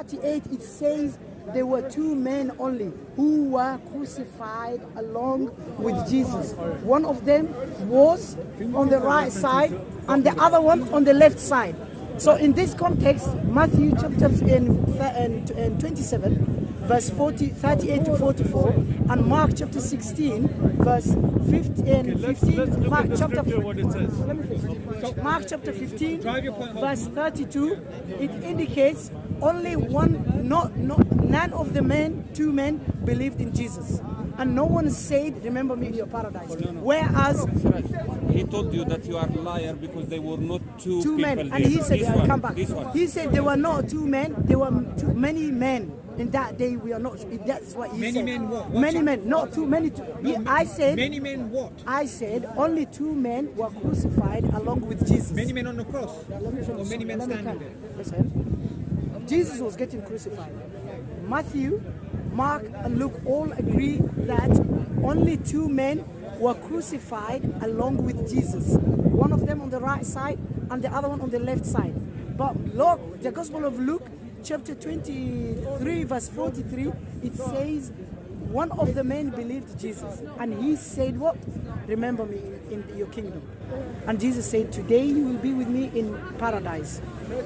38, it says there were two men only who were crucified along with Jesus. One of them was on the right side and the other one on the left side. So in this context, Matthew chapter 27, verse 38 to 44, and Mark chapter 16, verse 15. Mark chapter 15, Mark chapter 15, verse 32. It indicates only none of the two men believed in Jesus, and no one said, "Remember me in your paradise." Whereas he told you that you are a liar because they were not two men, people and there. he said, "I'll come back." This one. He said there were not two men; there were too many men. In that day, we are not. That's what he said. Many men what? Many men, not too many. I said. Many men what? I said only two men were crucified along with Jesus. Many men on the cross? Let me finish. Or many men Let me standing come. there? Listen. Jesus was getting crucified. Matthew, Mark, and Luke all agree that only two men were crucified along with Jesus. One of them on the right side and the other one on the left side. But look, the Gospel of Luke, chapter 23, verse 43, it says, one of the men believed Jesus, and he said what? "Remember me in your kingdom." And Jesus said, "Today you will be with me in paradise."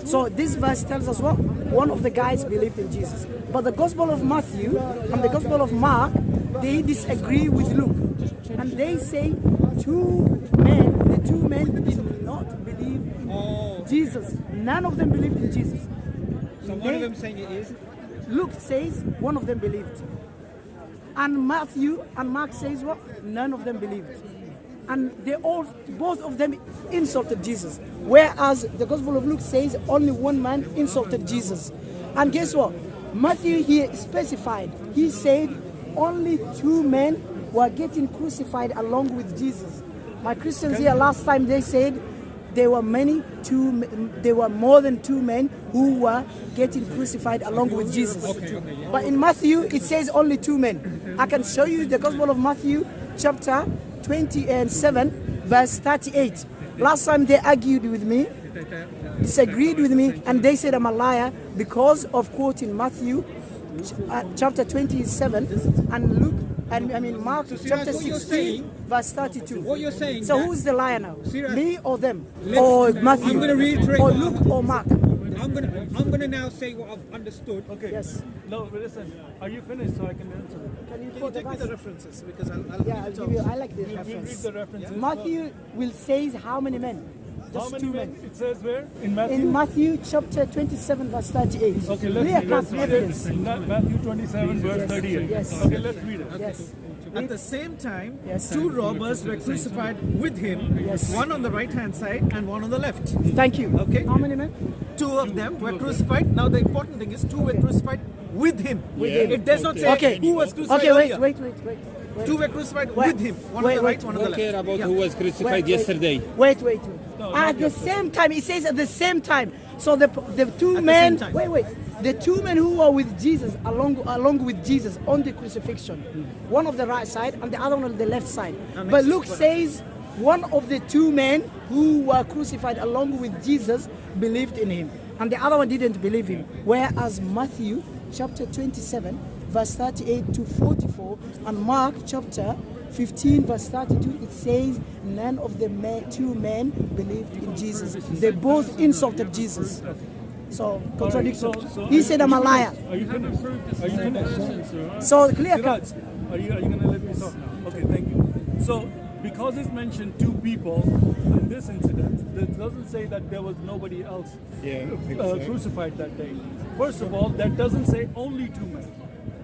So this verse tells us what? One of the guys believed in Jesus. But the Gospel of Matthew and the Gospel of Mark, they disagree with Luke. And they say the two men did not believe in Jesus. None of them believed in Jesus. So one of them saying it is? Luke says one of them believed. And Matthew and Mark says what? None of them believed. And both of them insulted Jesus. Whereas the Gospel of Luke says only one man insulted Jesus. And guess what? Matthew here specified. He said only two men were getting crucified along with Jesus. My Christians here last time, they said there were more than two men who were getting crucified along with Jesus. But in Matthew, it says only two men. I can show you the Gospel of Matthew, chapter 27, verse 38. Last time they argued with me, disagreed with me, and they said I'm a liar because of quoting Matthew, chapter 27, and Luke. Mark chapter 16, verse 32. What you're saying? So who's the liar now? Siraj. Me or them? Or Matthew? I'm going to reiterate. Or Luke or Mark? I'm gonna now say what I've understood. Okay. Yes. No, but listen. Are you finished so I can answer it? Can you Can you quote the take me verse? the references because I'll Yeah, I'll give you. I like this We'll read reference. the references. Matthew will say how many men? How Just many two men? men. It says where? In Matthew? In Matthew chapter 27, verse 38. Okay, Clear cut let's read evidence. it. Matthew 27, verse 38. Yes. Okay, let's read it. Yes. At the same time, Yes. two robbers were crucified with him, Yes. one on the right hand side and one on the left. Thank you. Okay. How many men? Two of them were crucified. Now the important thing is two were crucified with him. him. It does not say Okay. who was crucified Okay, wait. earlier. Two were crucified with him. One on the right, one on the Don't care left. about Yeah. who was crucified yesterday. Wait. At the same time, it says at the same time. So the two At the men. same time. Wait. The two men who were with Jesus, along with Jesus on the crucifixion, one on the right side and the other one on the left side. But Luke says one of the two men who were crucified along with Jesus believed in him, and the other one didn't believe him. Whereas Matthew chapter 27, verse 38 to 44, and Mark chapter 15, verse 32, it says none of the two men believed in Jesus. They both insulted Jesus. So, contradiction. So He said I'm a liar. Are you finished? Are you finished? So, clear cut. Siraj, are you going to let me talk now? Okay, thank you. So, because it's mentioned two people in this incident, it doesn't say that there was nobody else crucified that day. First of all, that doesn't say only two men.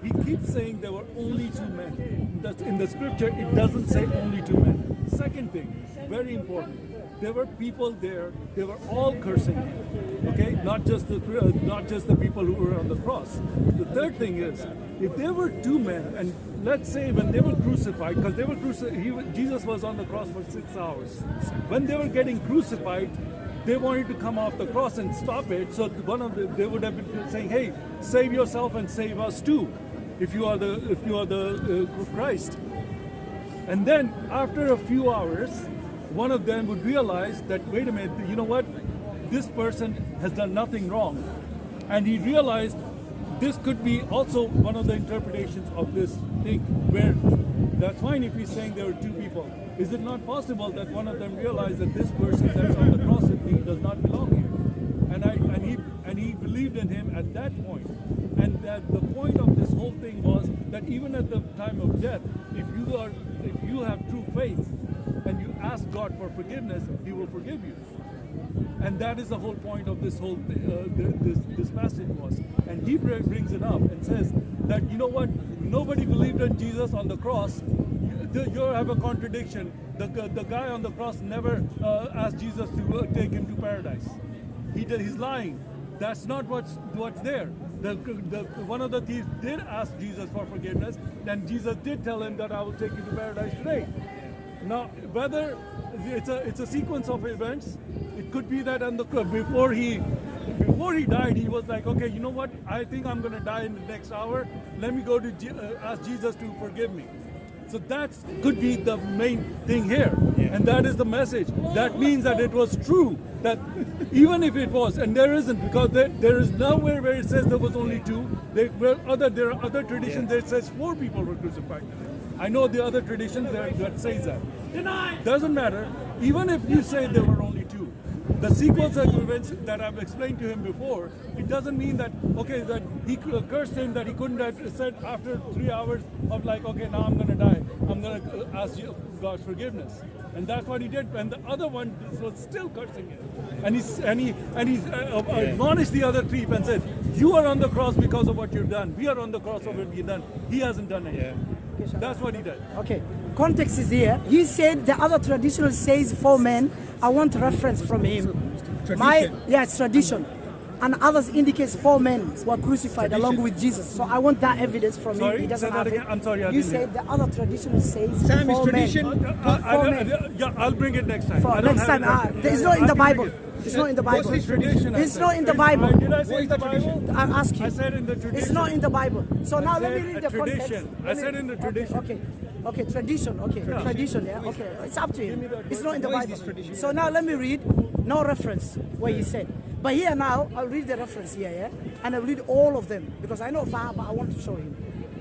He keeps saying there were only two men. In the scripture, it doesn't say only two men. Second thing, very important. There were people there. They were all cursing him. Okay, not just the people who were on the cross. The third thing is, if there were two men, and let's say when they were crucified, because they were Jesus was on the cross for 6 hours. When they were getting crucified, they wanted to come off the cross and stop it. So they would have been saying, "Hey, save yourself and save us too, if you are the Christ." And then after a few hours, one of them would realize that, wait a minute, you know what? This person has done nothing wrong. And he realized this could be also one of the interpretations of this thing, where that's fine if he's saying there were two people. Is it not possible that one of them realized that this person that's on the cross with me does not belong here? And he believed in him at that point. And that the point of this whole thing was that even at the time of death, if you have true faith and you ask God for forgiveness, He will forgive you. And that is the whole point of this whole this passage was. And he brings it up and says that, you know what, nobody believed in Jesus on the cross. You have a contradiction. The guy on the cross never asked Jesus to take him to paradise. He's lying. That's not what's there. One of the thieves did ask Jesus for forgiveness, and Jesus did tell him that I will take you to paradise today. Now, whether it's a sequence of events, it could be that before he died, he was like, okay, you know what? I think I'm going to die in the next hour. Let me go to ask Jesus to forgive me. So that could be the main thing here, and that is the message. That means that it was true. That even if it was, and there isn't, because there is nowhere where it says there was only two. There are other traditions that says 4 people were crucified. I know the other traditions that says that. Doesn't matter. Even if you say there were only 2, the sequence of events that I've explained to him before, it doesn't mean that, okay, that he cursed him, that he couldn't have said after 3 hours of like, okay, now I'm going to die. I'm going to ask God's forgiveness. And that's what he did. And the other one was still cursing him. And he admonished the other thief and said, you are on the cross because of what you've done. We are on the cross of what you've done. He hasn't done it. That's what he did. Okay, context is here. He said the other traditional says 4 men. I want reference from him. It's tradition. And others indicates 4 men were crucified along with Jesus. So I want that evidence from him. He doesn't have it. I'm sorry, I You didn't said the other tradition says Sam, is 4 tradition. men. Yeah, I'll bring it next time. Next time. It's not in the Bible. It's not in the Bible. What's the tradition? It's not in the Bible. Did I say in the Bible? I'm asking. I said in the tradition. It's not in the Bible. So now let me said read a the tradition. context. I said in the tradition. Okay, tradition. Okay, tradition. Yeah. Okay, it's up to him. It's not in the What is Bible. this tradition? So now let me read. No reference where he said. But here now I'll read the reference here, yeah, and I'll read all of them because I know far, but I want to show him.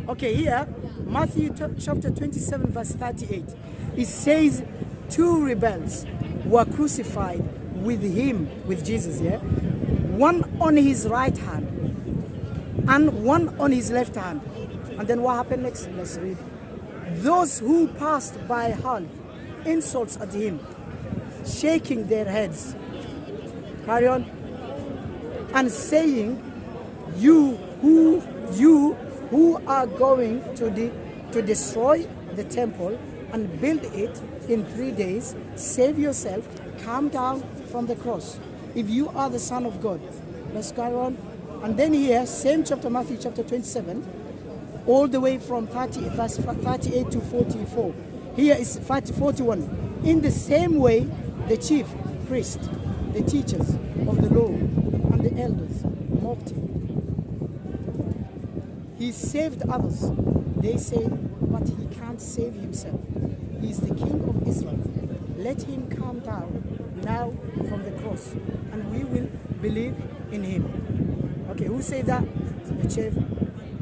Okay, here Matthew chapter 27 verse 38. It says 2 rebels were crucified with him, with Jesus, yeah, one on his right hand and one on his left hand. And then what happened next? Let's read. Those who passed by hurled insults at him, shaking their heads. Carry on. And saying, you who are going to destroy the temple and build it in 3 days, save yourself, come down from the cross. If you are the Son of God. Let's carry on. And then here, same chapter, Matthew chapter 27, all the way from verse 38 to 44. Here is 41. In the same way, the chief priest, the teachers of the law, and the elders mocked him. He saved others. They say, but he can't save himself. He is the King of Israel. Let him come down now from the cross, and we will believe in him. Okay, who said that? The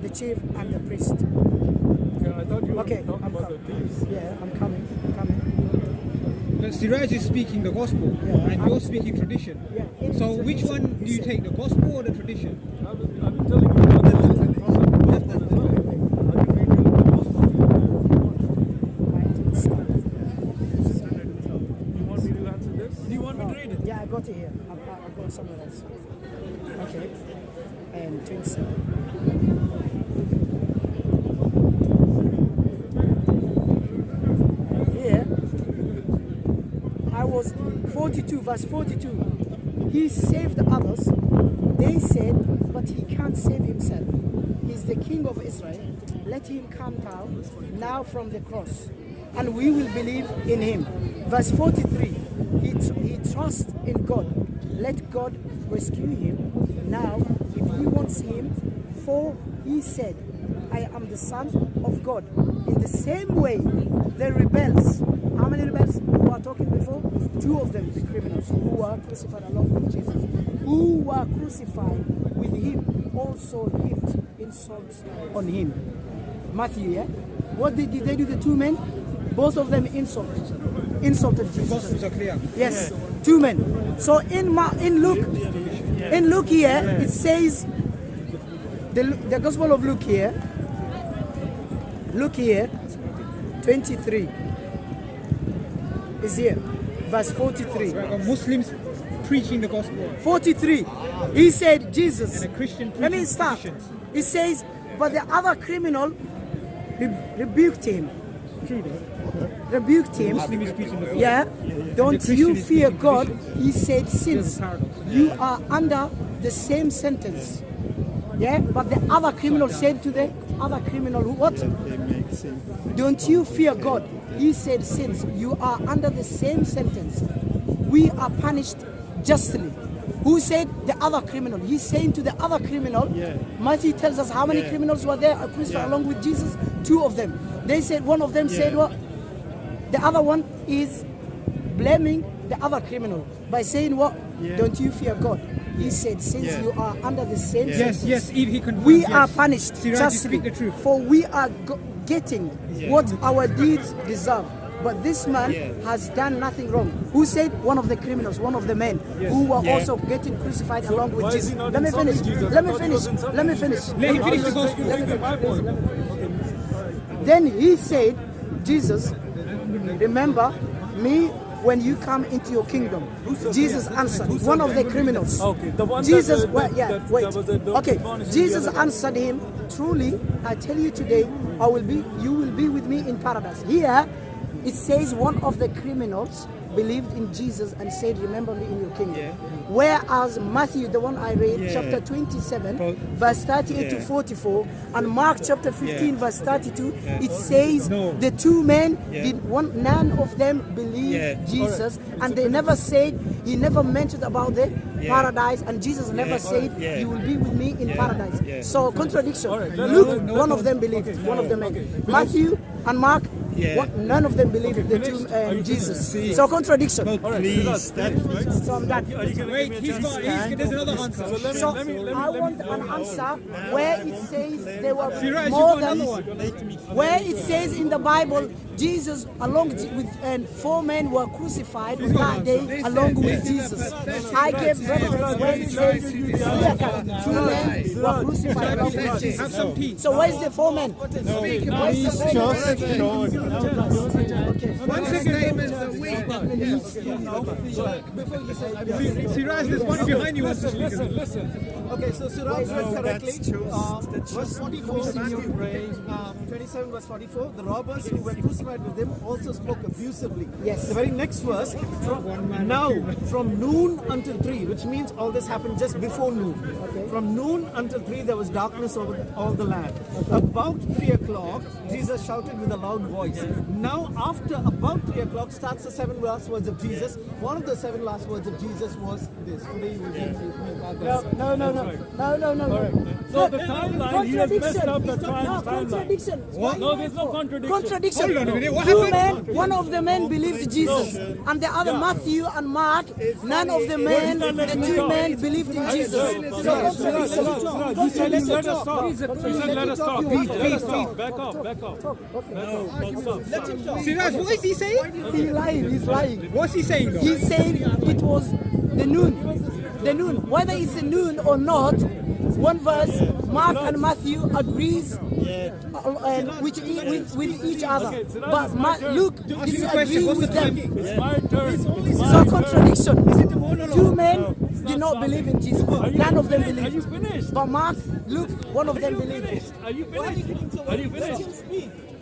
chief and the priest. Okay, I thought you were talking about the thieves. Yeah, I'm coming. But Siraj is speaking the gospel, and you're speaking tradition. Yeah. So which one do you take, the gospel or the tradition? I've been telling you about the gospel as well. I can read you the gospel. You want me to answer this? Do you want me to read it? Yeah, I got it here. I've got somewhere else. Okay. And 27. Here, I was 42, verse 42. He saved others. They said, but he can't save himself. He's the King of Israel. Let him come down now from the cross, and we will believe in him. Verse 43. He trusts in God. Let God rescue him now if he wants him. For he said, I am the Son of God. In the same way, the rebels, how many rebels who are talking before? 2 of them, the criminals, who were crucified along with Jesus, who were crucified with him, also lived insults on him. Matthew, yeah? What did they do, the two men? Both of them insulted Jesus. Gospels are clear. Yes, two men. So in Luke here, it says, the Gospel of Luke here, 23 is here, verse 43. Muslims preaching the gospel. 43, he said, Jesus, And a Christian let me preaching start. Christians. He says, but the other criminal rebuked him. Rebuked him. Muslim is preaching the gospel. Yeah, don't Christian you is fear preaching God? Christians. He said, since paradox. you are under the same sentence. Yeah, but the other criminal said to the other criminal, what? Don't you fear God? He said, since you are under the same sentence, we are punished justly. Who said? The other criminal. He's saying to the other criminal, Matthew tells us how many criminals were there crucified along with Jesus? Two of them. They said, one of them said what? The other one is blaming the other criminal by saying what? Don't you fear God? He said, since you are under the same sentence, Yes, if he confirms, we yes. are punished Siraj, you justly, speak the truth. for we are getting what our deeds deserve. But this man has done nothing wrong. Who said? One of the criminals, one of the men who were also getting crucified along with why is Jesus. he not Let me insulting finish. Jesus? Let me I thought he finish. was insulting Let me Jesus. finish. Let him finish the gospel. My point. Then he said, Jesus, remember me when you come into your kingdom. Jesus answered, one of the criminals. Okay, the one Jesus, that, wait. that was Okay, admonished Jesus the other guy. answered him, truly, I tell you today, you will be with me in paradise. Here, it says one of the criminals believed in Jesus and said, remember me in your kingdom. Whereas Matthew, the one I read, chapter 27, verse 38 to 44, and Mark chapter 15, verse 32, it says the two men, none of them believed Jesus, and they never said, he never mentioned about the paradise, and Jesus never said, you will be with me in paradise. So contradiction. Luke, one of them believed, one of the men. Matthew and Mark, none of them believed the two Jesus. So contradiction. Please, So I'm done. Wait, there's another answer. So I want an answer where it says there were Siraj, more you got than another one. where it says in the Bible Jesus along with four men were crucified on that day along with Jesus. I gave reference where it says two men were crucified along with Jesus. Have some tea. So where's the four men? One second. Siraj, there's one behind you. Listen. Okay, so Siraj read correctly. Verse 44, 27 verse 44, the robbers who were crucified with him also spoke abusively. Yes. The very next verse, from noon until 3, which means all this happened just before noon. From noon until 3, there was darkness over all the land. About 3 o'clock, Jesus shouted with a loud voice. Now, after about 3 o'clock, starts the 7 last words of Jesus. One of the 7 last words of Jesus was this. Today you will be with me in paradise. No. So the timeline, he has messed up the timeline. Contradiction. No, there's no contradiction. Contradiction. Hold on a minute, what Two happened? men, one of the men believed Jesus, and the other Matthew and Mark, none of the men, the two men believed in Jesus. So contradiction. You said let us talk. You said let us talk. Back off. Siraj, what is he saying? He's lying. What's he saying though? He's saying it was the noon. Whether it's the noon or not, one verse, Mark and Matthew agrees with each other. But Luke disagree with them. It's my turn. So contradiction. Two men did not believe in Jesus. None of them Are you believed. finished? But Mark, Luke, one of them believed. Are you finished?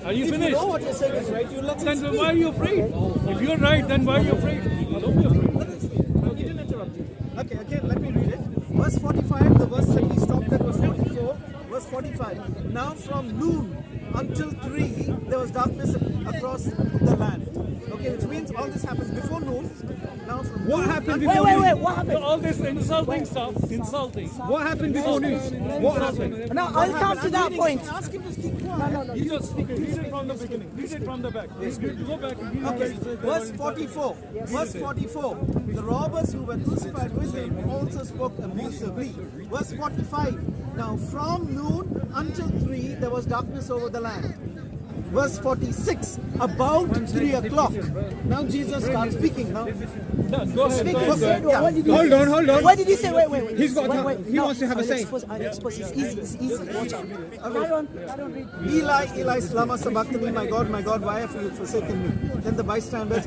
If you know what you're saying is right, you let him Then speak. why are you afraid? If you're right, then why are you afraid? Don't be afraid. He didn't interrupt you. Okay, again, let me read it. Verse 45, the verse that we stopped at was 44. Verse 45. Now from noon until 3, there was darkness across the land. Okay, which means all this happens before noon. Now from What noon happened until- before noon? What happened? All this insulting stuff, insulting. What happened before noon? What happened? Now I'll come to that point. Ask him to keep quiet. You just read it from the beginning. Read it from the back. Go back and read Okay, where it says they verse were insulting. 44. Verse 44. The robbers who were crucified with him also spoke abusively. Verse 45. Now from noon until 3 there was darkness over the land. Verse 46. About 3 o'clock. Now Jesus starts speaking. Now No, go ahead. speak. Go ahead. Okay, yeah. What did he Hold say? on, hold on. What did he say? Wait. He's got time. He wants to have a say. I'll expose. It's easy. It's easy. Watch out. Carry on. Read. Eli, Eli, lama sabachthani, my God, why have you forsaken me? Then the bystanders,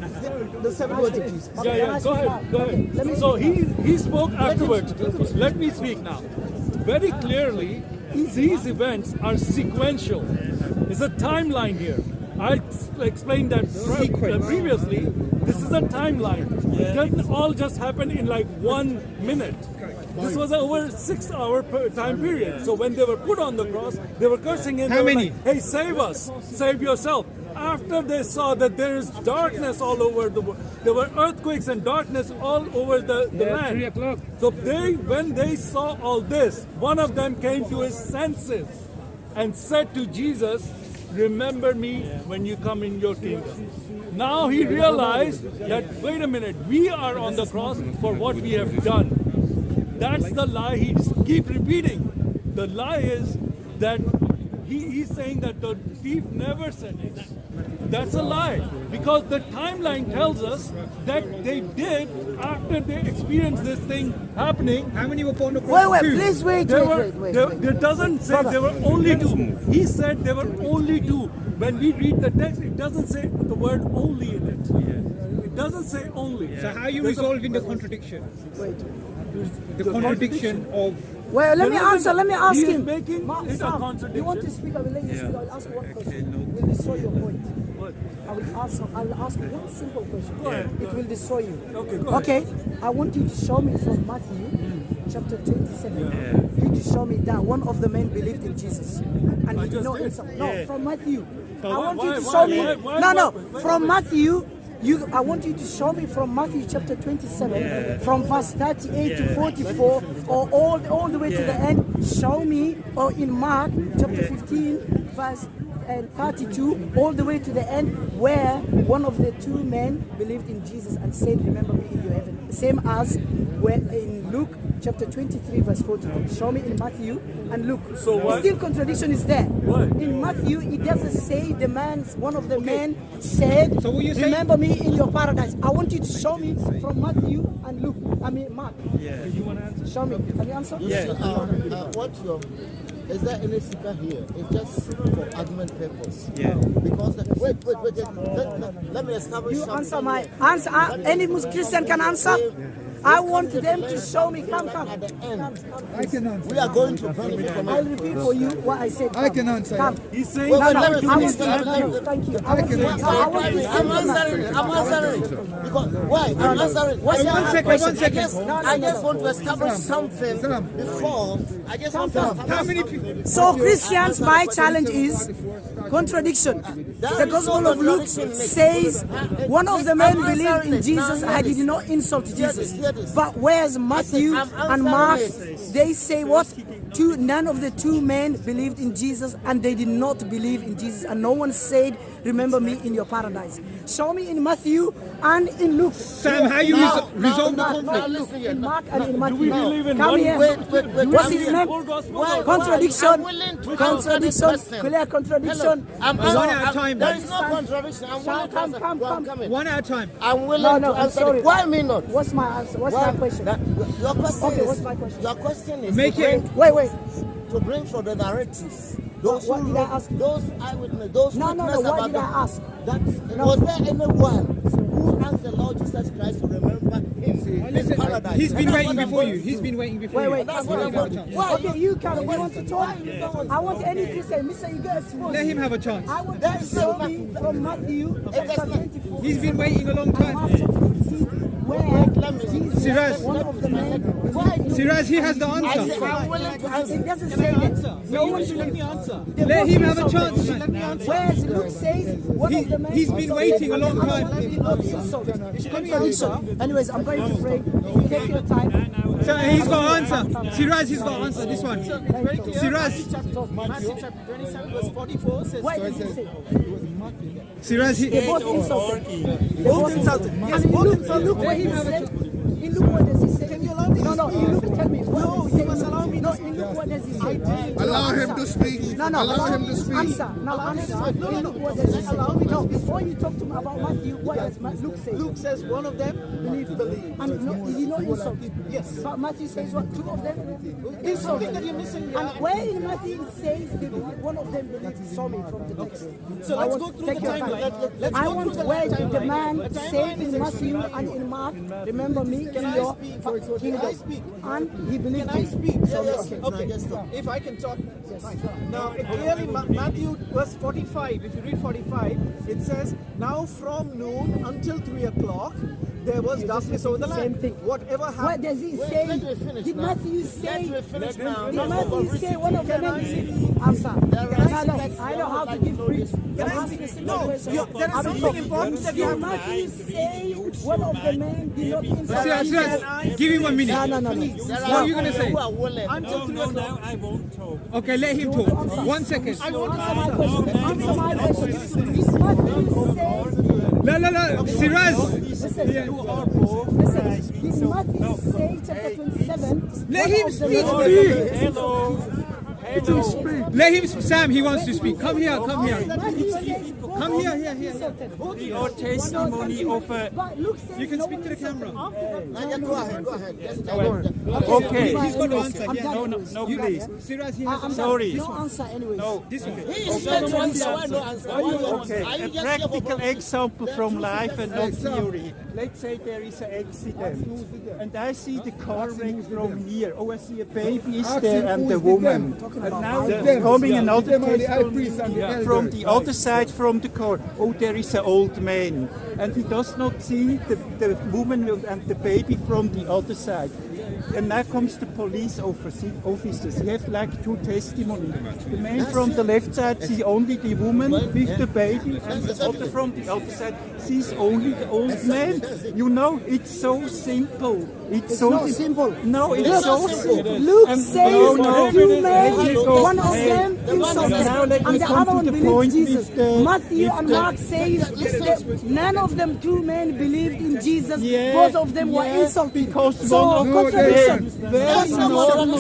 the 7 words of Jesus. Yeah, go ahead. Go ahead. So he spoke afterwards. Let me speak now. Very clearly, these events are sequential. There's a timeline here. I explained that previously. This is a timeline. It doesn't all just happen in like 1 minute. This was over 6-hour time period. So when they were put on the cross, they were cursing him. How many? Like, hey, save us, save yourself. After they saw that there is darkness all over the world, there were earthquakes and darkness all over the land. 3 o'clock. So when they saw all this, one of them came to his senses and said to Jesus, remember me when you come in your kingdom. Now he realized that, wait a minute, we are on the cross for what we have done. That's the lie he keeps repeating. The lie is that he's saying that the thief never said it. That's a lie, because the timeline tells us that they did after they experienced this thing happening. How many were put on the cross? Wait. Two. Please wait. It doesn't say there were only 2. He said there were only 2. When we read the text, it doesn't say the word only in it. It doesn't say only. So how are you resolving the contradiction? Wait. The contradiction of... Well, let me answer. Let me ask He is him. making it a Sam, contradiction. you want to speak? I will let you speak. I will ask one question. It will destroy your point. What? I'll ask one simple question. Go ahead. It will destroy you. Okay, go ahead. Okay. I want you to show me from Matthew chapter 27. You to show me that one of the men believed in Jesus. And he did not answer. No, from Matthew. I want you to show me. No. From Matthew. I want you to show me from Matthew chapter 27, from verse 38 to 44, or all the way to the end. Show me, or in Mark chapter 15, verse 32, all the way to the end, where one of the 2 men believed in Jesus and said, remember me in your heaven. Same as where in Luke chapter 23, verse 42. Show me in Matthew and Luke. So what? Still contradiction is there. What? In Matthew, it doesn't say one of the men said, So what you saying? remember me in your paradise. I want you to show me from Matthew and Luke. Mark. Yeah. You want to answer? Show me. Can you answer? Is there any speaker here? It's just for argument purpose. Yeah. Because wait. Let me establish You something. answer my answer. Any Muslim Christian can answer. I want them to show me. Come. At the end, I can answer. we are going to benefit from I'll it. repeat for you what I said. I can answer. Come. He's saying Wait, No, let me I finish. want to thank you. I can answer. I'm answering. Because why? I'm answering. What's your One second. I just want to establish something Salam. before. I just want to establish. How many people... So Christians, my challenge is contradiction. The Gospel of Luke says one of the men believed in Jesus and he did not insult Jesus. But whereas Matthew and Mark, they say what? None of the 2 men believed in Jesus and they did not believe in Jesus. And no one said, remember me in your paradise. Show me in Matthew and in Luke. Sam, how you resolve the conflict? In Mark and in Matthew. Do we believe in Come one? here. Wait. What's his name? Full gospel? Contradiction. I'm willing to answer this question. Clear contradiction. I'm One at a time, There man. is no contradiction. I'm willing to answer. Come. Well, I'm coming. One at a time. I'm willing No, to I'm answer. sorry. Why me not? What's my answer? What's Why? my question? Your question Okay, is. what's my question? Your question is Make to it- Wait. bring for the narratives. Those What who did I wrote- ask? Those eyewitnesses. Those No. witnesses What about did I ask? that. Was there anyone who asked the Lord Jesus Christ to remember him in paradise? He's been And that's waiting what I'm before going you. to He's do. been waiting before you. Wait. That's Let what I'm him have a going to chance. do. Why? Okay, you can. You want to talk? I want any Christian. Mister, you get exposed. Let him have a chance. I want you to show me from Matthew chapter 24. He's been waiting a long and Mark time. chapter 15, where Jesus, Siraj. one of the men, Siraj, he has the I answer. say, I'm willing to answer. it doesn't say that. No one should Let me answer. Let him have a chance, man. Let me answer. Whereas Luke says one of the men. He's been waiting a long time. Anyways, I'm going to pray. Take your time. So he's got answer. Siraj, he's got answer. This one. It's very clear. Siraj. Matthew chapter 27 verse 44 says, Why does it say? Siraj, They both insulted. both insulted. Yes, both insulted. Look what he said. In Luke, what does he say? Can you allow me to No, in Luke, tell me. No, you must allow me No, to in Luke, what does he say? Allow him to speak. No, Allow him to speak. Answer. Now answer. No, In Luke, what does he say? No, before you talk to me about Matthew, what does Luke say? Luke says one of them believe. And no, he did not insult. Yes. But Matthew says what? Two of them There's something that you're missing here. And where in Matthew it says that one of them believed, saw me from the text. So let's go through the timeline. Let's I go want through the where the timeline. man The timeline said is in Matthew extremely and in Mark, remember me in Can I your speak? kingdom. Can I speak? And he believed Can I me. speak? Yes. Okay. If I can talk. Now, it clearly, Matthew verse 45, if you read 45, it says, now from noon until 3 o'clock, there was darkness over the land. Same thing. Whatever What happened. does he Let say? me finish Did now. Matthew say? Let me finish now. Did No, Matthew say one of them answer? I know how to give briefs. Can I speak? No, there is something important that you Did have to Matthew say one of the men did not insult? Siraj, give him 1 minute. No. What are you going to say? Who are willing. until 3 o'clock. Now I won't talk. Okay, let him talk. 1 second. I want to Answer my answer. question. Answer my question. Did Matthew say? No. Siraj. Listen, did Matthew say chapter 27? Let one him of the speak. men- Let him, Sam, he wants to speak. Come here. Matthew says, Come here. Your testimony of a... but Luke says You can no speak one to the insulted. camera. Now, go ahead. Just tell him. Okay. He's got to answer. I'm Yeah. done. No, please. Siraj, he has I'm Sorry. done. No answer anyways. No. this one. He is scared to answer. Why no answer? Why no Okay, answer? Are you a just here practical for- example from life and not theory. Let's say there is an accident and I see the car wreck from near. Oh, I see a baby is there and a woman. And now there's coming another testimony from the other side from the car. Oh, there is an old man. And he does not see the woman and the baby from the other side. And now comes the police officers. He have like two testimonies. The man from the left side sees only the woman with the baby, and the other from the other side sees only the old man. You know, it's so simple. It's so not simple. No, it's so simple. Luke And says no, two men, because- one of them insulted, Now let me and the come other to one the believed point Jesus. with the- Matthew with and the- Mark says that none of them two men believed in Jesus. Yeah, Both of them were yeah, insulted. because So one of contradiction. them very normal.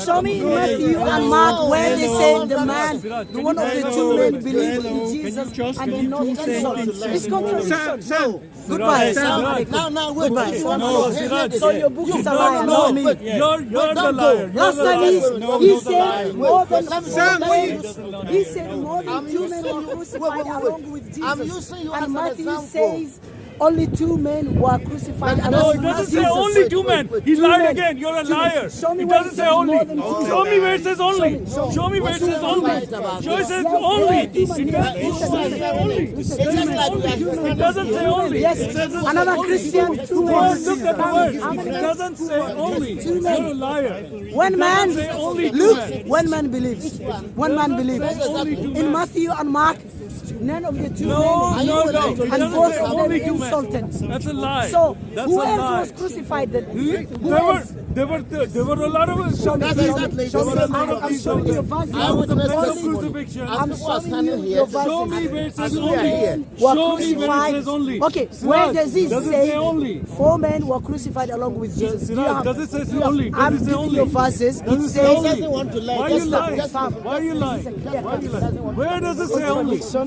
Show me in Matthew and Mark where they say the man, the one of the two men believed in Jesus just and did read not two insult. sentences It's contradiction. Sam. Goodbye. Now, wait. Goodbye. Goodbye. So your book is a liar, not me. You're the liar. Last time he said more than Sam, he said more than two men were crucified along with Jesus. I'm using you as And an Matthew example. says only two men were crucified No, along it with doesn't Jesus. say only two men. He Two lied men. again. You're a Two men. liar. Show me It where doesn't it say says only. more than two Show men. me where it says only. Show me. Show me where it says only. Right about Show it this. says Yes, only. there are It two men. doesn't say only. It It's just like we are doesn't say only. Yes, It says another Christian, two men. Look at the word. How many It men? doesn't say only. Two men. You're a liar. One man, say only two Luke, men. one man believes. One man believes. In Matthew and Mark, none of the two No. men. It And doesn't both say of them only two men. insulted. That's a lie. So That's who a else lie. was crucified then? Who There else? were a lot of Show me, That's exactly show me, the same I'm showing you verses. I would lot of testimony. crucifixion. I'm As people are showing standing you here, your just Show verses. me where it says As we are only. here. Were Show me where it crucified. says only. Okay, Siraj, where does it does it say say only? 4 men were crucified along with Jesus? Siraj, Do you have- does it say do you have- only? Does I'm it say giving only? you verses. Does It it say says only? doesn't want to lie. Why are you Just lying? Yes, Sam. Why are you lying? Yeah. Why are you lying? Where does it say only? Sam,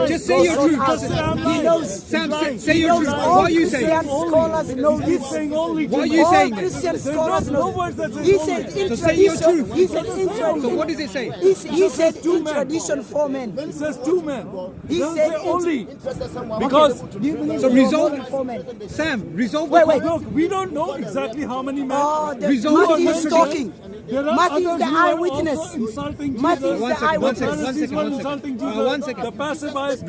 just say Goes your on truth. as- He knows. Sam, lying. say He your knows truth. all What are you saying? Christian scholars know He's this. saying only. What are two you men. saying All then? Christian There's scholars no know. words that say He only. said in So say your tradition. truth. He said in So tradition. what does it say? He said two in men. tradition 4 men. It says two men. He It doesn't said say in- only. Someone Because Do you believe So there were resolve- more than 4 men? Sam, resolve Wait, the wait. look, we don't know exactly how many men. Oh, Resolve Matthew the is contradiction. talking. There are Matthew is others the who are eyewitness. also insulting Matthew Jesus. is the eyewitness. Pharisees were insulting Jesus. One second. The passerbys,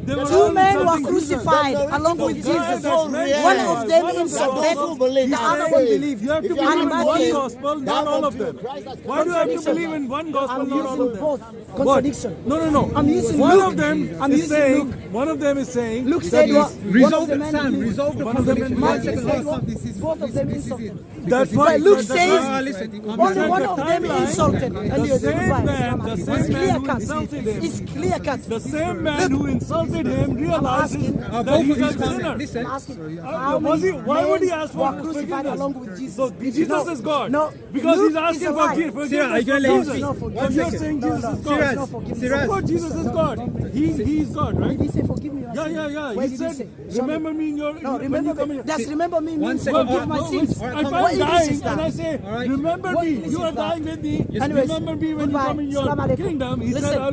they were Two all men were insulting Jesus. crucified along with guy Jesus. that's mentioned, One of them one of them insulted, also believed. the other one believed. You have to If you believe in are one Matthew, gospel, not all of them. Why do you have to believe in one gospel, I'm not all of using them? both. What? Contradiction. No. I'm using one Luke. of them I'm is using saying. Luke. One of them is saying. Luke said what? One of Resolve the the men Sam, believed. resolve the One of them conflict. in One Matthew second, said no, what? this is Both of them this is insulted. it. That's But why Luke that's says why- listen, only one of them timeline, insulted. And the you're same doing man, the It's same clear man who cut. insulted him. It's clear cut. The same man who insulted him realizes asking- that both he's of a these men, sinner. listen. I'm asking, Was how he- many why would he men ask for were crucified forgiveness? along with Jesus? So Jesus is God. No, Because Luke he's asking is a for lie. forgiveness Siraj, are you gonna from let Jesus. me No, speak? for But you're Jesus. saying No, Jesus no. is God. Siraj, No, forgiveness. Siraj. Of course Jesus is God. He's God, right? Did he say forgive me? Yeah. Where He did he said, say? Show me. remember me in your... No, when you remember come me. in- Does remember me One means second. forgive my sins? If Alright, I'm come on. What English dying is that? and I say, Alright. remember What me, English you is are that? dying with me, Anyways, remember me when you goodbye. come in your Assalamu alaikum. kingdom. He said, Listen. I'll